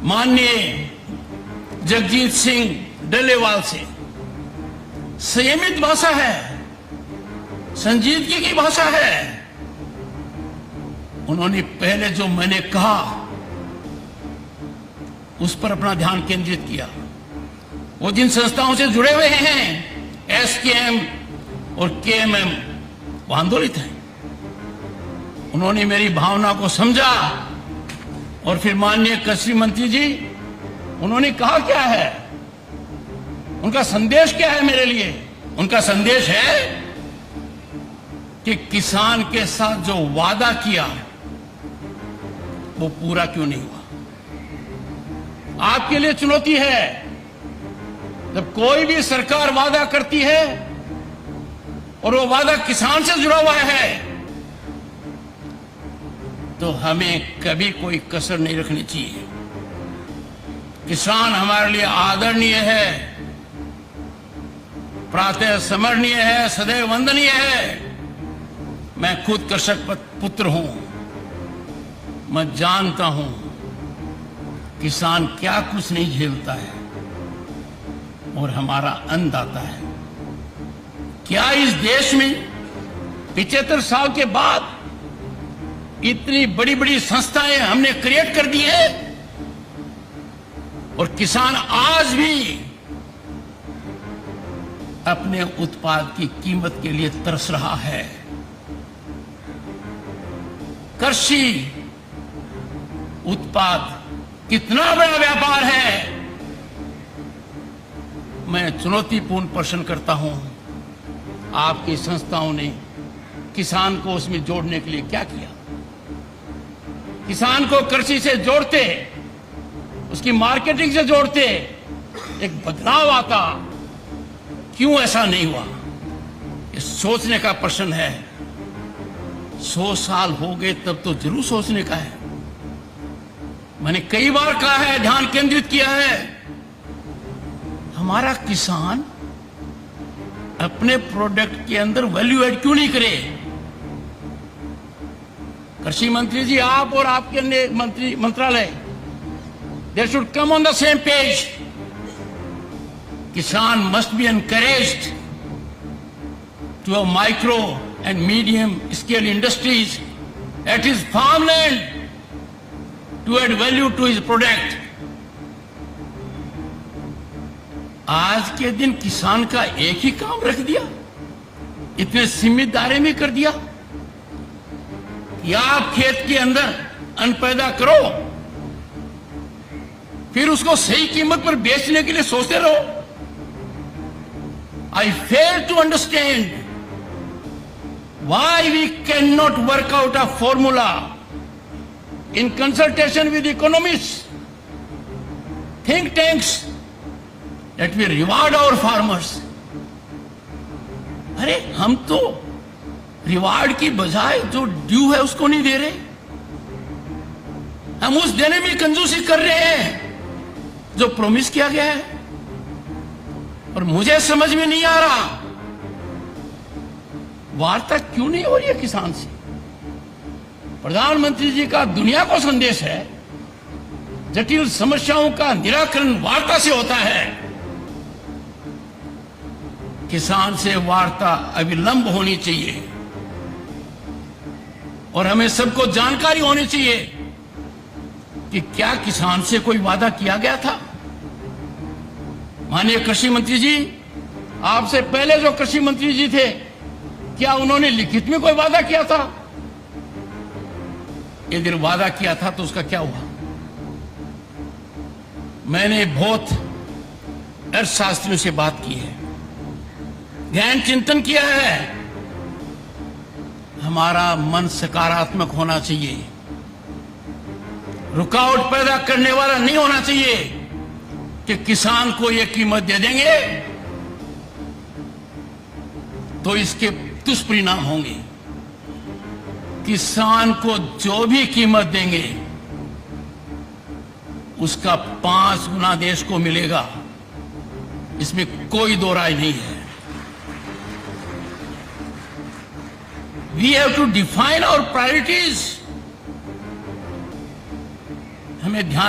माननीय जगजीत सिंह डल्लेवाल से संयमित भाषा है, संजीदगी की भाषा है। उन्होंने पहले जो मैंने कहा उस पर अपना ध्यान केंद्रित किया। वो जिन संस्थाओं से जुड़े हुए हैं, एसकेएम और केएमएम, वो आंदोलित हैं। उन्होंने मेरी भावना को समझा और फिर माननीय कृषि मंत्री जी, उन्होंने कहा क्या है, उनका संदेश क्या है मेरे लिए? उनका संदेश है कि किसान के साथ जो वादा किया वो पूरा क्यों नहीं हुआ। आपके लिए चुनौती है, जब कोई भी सरकार वादा करती है और वो वादा किसान से जुड़ा हुआ है, तो हमें कभी कोई कसर नहीं रखनी चाहिए। किसान हमारे लिए आदरणीय है, प्रातः स्मरणीय है, सदैव वंदनीय है। मैं खुद कृषक पुत्र हूं, मैं जानता हूं किसान क्या कुछ नहीं झेलता है और हमारा अन्नदाता है। क्या इस देश में 75 साल के बाद इतनी बड़ी बड़ी संस्थाएं हमने क्रिएट कर दी है और किसान आज भी अपने उत्पाद की कीमत के लिए तरस रहा है। कृषि उत्पाद कितना बड़ा व्यापार है। मैं चुनौतीपूर्ण प्रश्न करता हूं, आपकी संस्थाओं ने किसान को उसमें जोड़ने के लिए क्या किया? किसान को कृषि से जोड़ते, उसकी मार्केटिंग से जोड़ते, एक बदलाव आता। क्यों ऐसा नहीं हुआ? ये सोचने का प्रश्न है। 100 साल हो गए तब तो जरूर सोचने का है। मैंने कई बार कहा है, ध्यान केंद्रित किया है, हमारा किसान अपने प्रोडक्ट के अंदर वैल्यू एड क्यों नहीं करे? कृषि मंत्री जी, आप और आपके अन्य मंत्रालय, they should come on the same page. Kisan must be encouraged to have micro and medium scale industries at his farmland to add value to his product। आज के दिन किसान का एक ही काम रख दिया, इतने सीमित दायरे में कर दिया कि आप खेत के अंदर अन्न पैदा करो, फिर उसको सही कीमत पर बेचने के लिए सोचते रहो। I fail to understand why we cannot work out a formula in consultation with economists, think tanks, that we reward our farmers। अरे हम तो रिवार्ड की बजाय जो ड्यू है उसको नहीं दे रहे, हम उस देने में कंजूसी कर रहे हैं जो प्रॉमिस किया गया है। और मुझे समझ में नहीं आ रहा वार्ता क्यों नहीं हो रही है किसान से। प्रधानमंत्री जी का दुनिया को संदेश है, जटिल समस्याओं का निराकरण वार्ता से होता है। किसान से वार्ता अविलंब होनी चाहिए और हमें सबको जानकारी होनी चाहिए कि क्या किसान से कोई वादा किया गया था। माननीय कृषि मंत्री जी, आपसे पहले जो कृषि मंत्री जी थे, क्या उन्होंने लिखित में कोई वादा किया था? यदि वादा किया था तो उसका क्या हुआ? मैंने बहुत अर्थशास्त्रियों से बात की है, गहन चिंतन किया है। हमारा मन सकारात्मक होना चाहिए, रुकावट पैदा करने वाला नहीं होना चाहिए कि किसान को यह कीमत दे देंगे तो इसके दुष्परिणाम होंगे। किसान को जो भी कीमत देंगे उसका 5 गुना देश को मिलेगा, इसमें कोई दो राय नहीं है। We have to define our priorities। हमें ध्यान